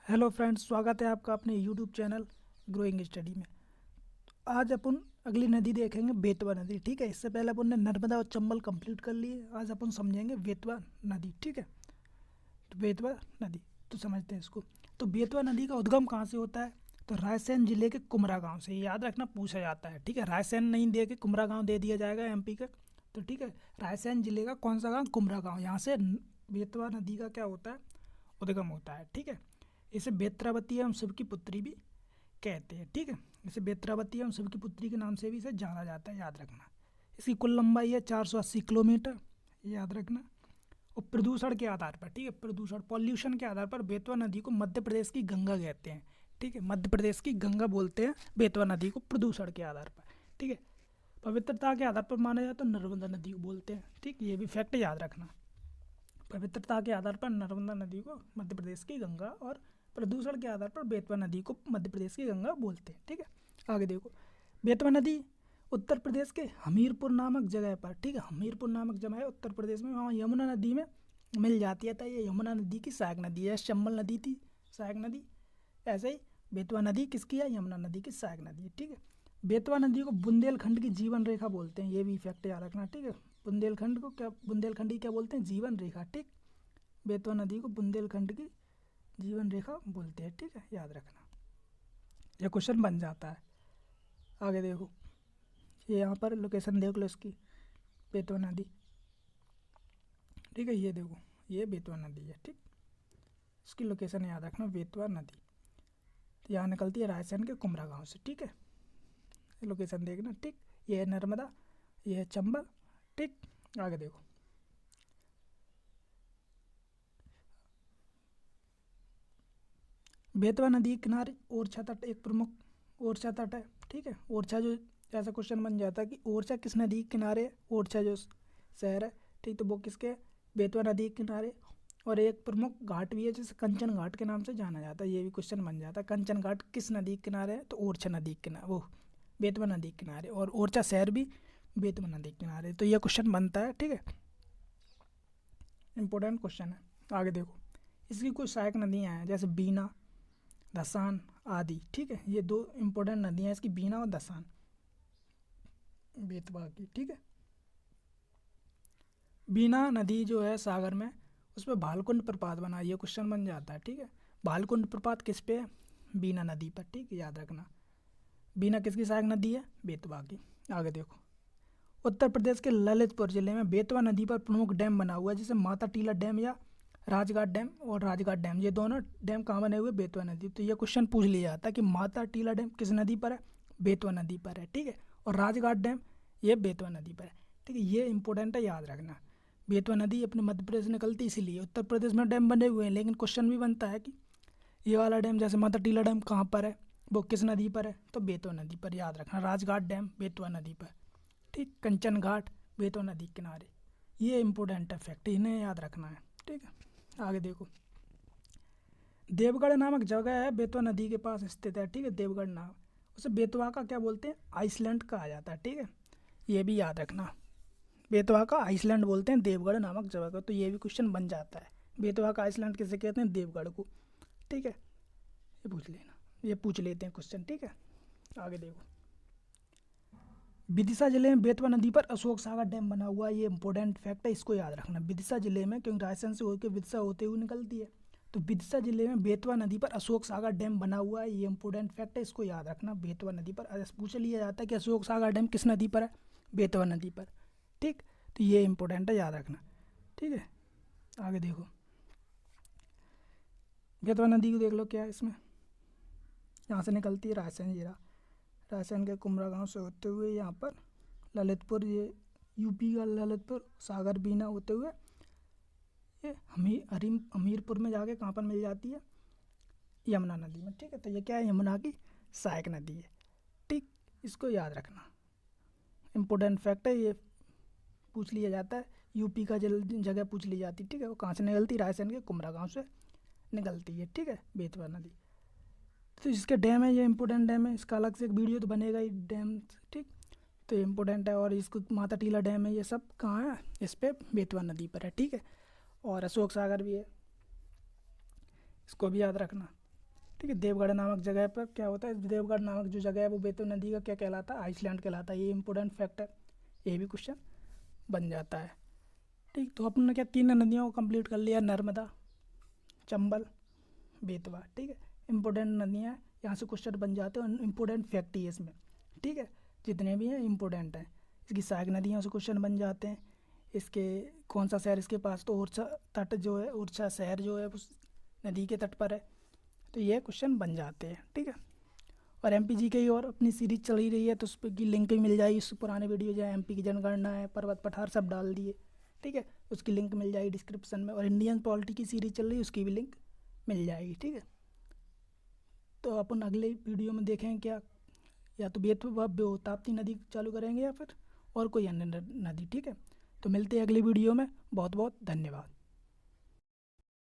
Hello friends, स्वागत है आपका अपने यूट्यूब चैनल ग्रोइंग स्टडी में। आज अपन अगली नदी देखेंगे, बेतवा नदी। ठीक है, इससे पहले अपन ने नर्मदा और चंबल कंप्लीट कर लिए। आज अपन समझेंगे बेतवा नदी। ठीक है, तो बेतवा नदी तो समझते हैं इसको। तो बेतवा नदी का उद्गम कहाँ से होता है? तो रायसेन जिले के कुमरा गांव से। याद रखना, पूछा जाता है। ठीक है, रायसेन नहीं दे के कुमरा गांव दे दिया जाएगा एमपी का। तो ठीक है, रायसेन जिले का कौन सा गांव? कुमरा गांव। यहाँ से बेतवा नदी का क्या होता है? उद्गम होता है। ठीक है, इसे बेत्रावती एवं शिव की पुत्री भी कहते हैं। ठीक है, इसे बेत्रावती एवं शिव की पुत्री के नाम से भी इसे जाना जाता है। याद रखना, इसकी कुल लंबाई है 480 किलोमीटर। याद रखना। और प्रदूषण के आधार पर, ठीक है, प्रदूषण पॉल्यूशन के आधार पर बेतवा नदी को मध्य प्रदेश की गंगा कहते हैं। ठीक है, मध्य प्रदेश की गंगा बोलते हैं बेतवा नदी को प्रदूषण के आधार पर। ठीक है, पवित्रता के आधार पर माना जाए तो नर्मदा नदी को बोलते हैं। ठीक, ये भी फैक्ट याद रखना। पवित्रता के आधार पर नर्मदा नदी को मध्य प्रदेश की गंगा, और प्रदूषण के आधार पर बेतवा नदी को मध्य प्रदेश की गंगा बोलते हैं। ठीक है, आगे देखो। बेतवा नदी उत्तर प्रदेश के हमीरपुर नामक जगह पर, ठीक है, हमीरपुर नामक जगह है उत्तर प्रदेश में, वहाँ यमुना नदी में मिल जाती है। तो ये यमुना नदी की सहायक नदी है। चंबल नदी थी सहायक नदी, ऐसे ही बेतवा नदी किसकी है? यमुना नदी की सहायक नदी है। ठीक है, बेतवा नदी को बुंदेलखंड की जीवन रेखा बोलते हैं। ये भी फैक्ट याद रखना। ठीक है, बुंदेलखंड को क्या, बुंदेलखंड की क्या बोलते हैं? जीवन रेखा। ठीक, बेतवा नदी को बुंदेलखंड की जीवन रेखा बोलते हैं। ठीक है, याद रखना, यह क्वेश्चन बन जाता है। आगे देखो, ये यहाँ पर लोकेशन देख लो इसकी, बेतवा नदी। ठीक है, ये देखो, ये बेतवा नदी है। ठीक, इसकी लोकेशन याद रखना, बेतवा नदी। तो यहाँ निकलती है रायसेन के कुमरा गांव से। ठीक है, लोकेशन देखना। ठीक, ये है नर्मदा, ये है चंबल। ठीक, आगे देखो। बेतवा नदी के किनारे ओरछा तट एक प्रमुख ओरछा तट है। ठीक है, ओरछा जो, ऐसा क्वेश्चन बन जाता है कि ओरछा किस नदी के किनारे है? ओरछा जो शहर है, ठीक, तो वो किसके है? बेतवा नदी के किनारे। और एक प्रमुख घाट भी है जिसे कंचन घाट के नाम से जाना जाता है। ये भी क्वेश्चन बन जाता है, कंचन घाट किस नदी के किनारे है? तो ओरछा नदी के किनारे, वो बेतवा नदी के किनारे। और ओरछा शहर भी बेतवा नदी के किनारे। तो ये क्वेश्चन बनता है। ठीक है, इंपॉर्टेंट क्वेश्चन है। आगे देखो, इसकी कुछ सहायक नदियाँ हैं, जैसे बीना, दसान आदि। ठीक है, ये दो इंपॉर्टेंट नदियाँ हैं इसकी, बीना और दसान, बेतवा की। ठीक है, बीना नदी जो है सागर में, उस पर भालकुंड प्रपात बना, ये क्वेश्चन बन जाता है। ठीक है, भालकुंड प्रपात किस पे है? बीना नदी पर। ठीक है, याद रखना, बीना किसकी सहायक नदी है? बेतवा की। आगे देखो, उत्तर प्रदेश के ललितपुर जिले में बेतवा नदी पर प्रमुख डैम बना हुआ है, जिसे माता टीला डैम या राजघाट डैम, और राजघाट डैम, ये दोनों डैम कहाँ बने हुए? बेतवा नदी। तो ये क्वेश्चन पूछ लिया जाता है कि माता टीला डैम किस नदी पर है? बेतवा नदी पर है। ठीक है, और राजघाट डैम ये बेतवा नदी पर है। ठीक है, ये इंपॉर्टेंट है, याद रखना। बेतवा नदी अपने मध्य प्रदेश से निकलती, इसीलिए उत्तर प्रदेश में डैम बने हुए हैं। लेकिन क्वेश्चन भी बनता है कि ये वाला डैम, जैसे माता टीला डैम, कहाँ पर है? वो किस नदी पर है? तो बेतवा नदी पर। याद रखना, राजघाट डैम बेतवा नदी पर। ठीक, कंचन घाट बेतवा नदी के किनारे। ये इंपॉर्टेंट है फैक्ट, इन्हें याद रखना है। ठीक है, आगे देखो। देवगढ़ नामक जगह है, बेतवा नदी के पास स्थित है। ठीक है, देवगढ़ नाम, उसे बेतवा का क्या बोलते हैं? आइसलैंड कहा जाता है। ठीक है, ये भी याद रखना, बेतवा का आइसलैंड बोलते हैं देवगढ़ नामक जगह को। तो ये भी क्वेश्चन बन जाता है, बेतवा का आइसलैंड किसे कहते हैं? देवगढ़ को। ठीक है, ये पूछ लेना, ये पूछ लेते हैं क्वेश्चन। ठीक है, आगे देखो। विदिशा जिले में बेतवा नदी पर अशोक सागर डैम बना हुआ है। ये इंपॉर्टेंट फैक्ट है, इसको याद रखना। विदिशा जिले में, क्योंकि रायसेन से होकर विदिशा होते हुए निकलती है, तो विदिशा जिले में बेतवा नदी पर अशोक सागर डैम बना हुआ है। ये इंपॉर्टेंट फैक्ट है, इसको याद रखना। बेतवा नदी पर पूछ लिया जाता है कि अशोक सागर डैम किस नदी पर है? बेतवा नदी पर। ठीक, तो ये इंपॉर्टेंट है, याद रखना। ठीक है, आगे देखो। बेतवा नदी को देख लो, क्या है इसमें, यहाँ से निकलती है रायसेन जिला, रायसेन के कुमरा गांव से होते हुए यहाँ पर ललितपुर, ये यूपी का ललितपुर, सागर, बीना होते हुए ये हमीरपुर में जाके कहाँ पर मिल जाती है? यमुना नदी में। ठीक है, तो ये क्या है? यमुना की सहायक नदी है। ठीक, इसको याद रखना, इम्पोर्टेंट फैक्ट है, ये पूछ लिया जाता है। यूपी का जगह पूछ ली जाती है। ठीक है, वो कहाँ से निकलती? रायसेन के कुमरा गाँव से निकलती है। ठीक है, बेतवा नदी। तो इसके डैम है, ये इंपॉर्टेंट डैम है, इसका अलग से एक वीडियो तो बनेगा ही डैम। ठीक, तो ये इंपॉर्टेंट है। और इसको माता टीला डैम है, ये सब कहाँ है? इस पे बेतवा नदी पर है। ठीक है, और अशोक सागर भी है, इसको भी याद रखना। ठीक है। देवगढ़ नामक जगह पर क्या होता है, देवगढ़ नामक जो जगह है वो बेतवा नदी का क्या कहलाता है, आइसलैंड कहलाता है। ये इंपॉर्टेंट फैक्ट है, ये भी क्वेश्चन बन जाता है। ठीक, तो अपन ने क्या 3 नदियों को कंप्लीट कर लिया, नर्मदा, चंबल, बेतवा। ठीक है, इंपॉर्टेंट नदियाँ यहाँ से क्वेश्चन बन जाते हैं, इंपॉर्टेंट फैक्ट ही है इसमें। ठीक है, जितने भी हैं इंपॉर्टेंट हैं। इसकी सहायक नदियों से क्वेश्चन बन जाते हैं। इसके कौन सा शहर इसके पास, तो ओरछा तट जो है, ओरछा शहर जो है उस नदी के तट पर है। तो ये क्वेश्चन बन जाते हैं। ठीक है, और एमपीजी की और अपनी सीरीज चल ही रही है, तो उस पर की लिंक भी मिल जाएगी। उस पुराने वीडियो जो है एमपी की जनगणना है, पर्वत पठार सब डाल दिए। ठीक है, उसकी लिंक मिल जाएगी डिस्क्रिप्शन में। और इंडियन पॉलिटी की सीरीज चल रही है, उसकी भी लिंक मिल जाएगी। ठीक है, तो अपन अगले वीडियो में देखें क्या, या तो बेतवा ताप्ती नदी चालू करेंगे या फिर और कोई अन्य नदी। ठीक है, तो मिलते हैं अगली वीडियो में। बहुत बहुत धन्यवाद।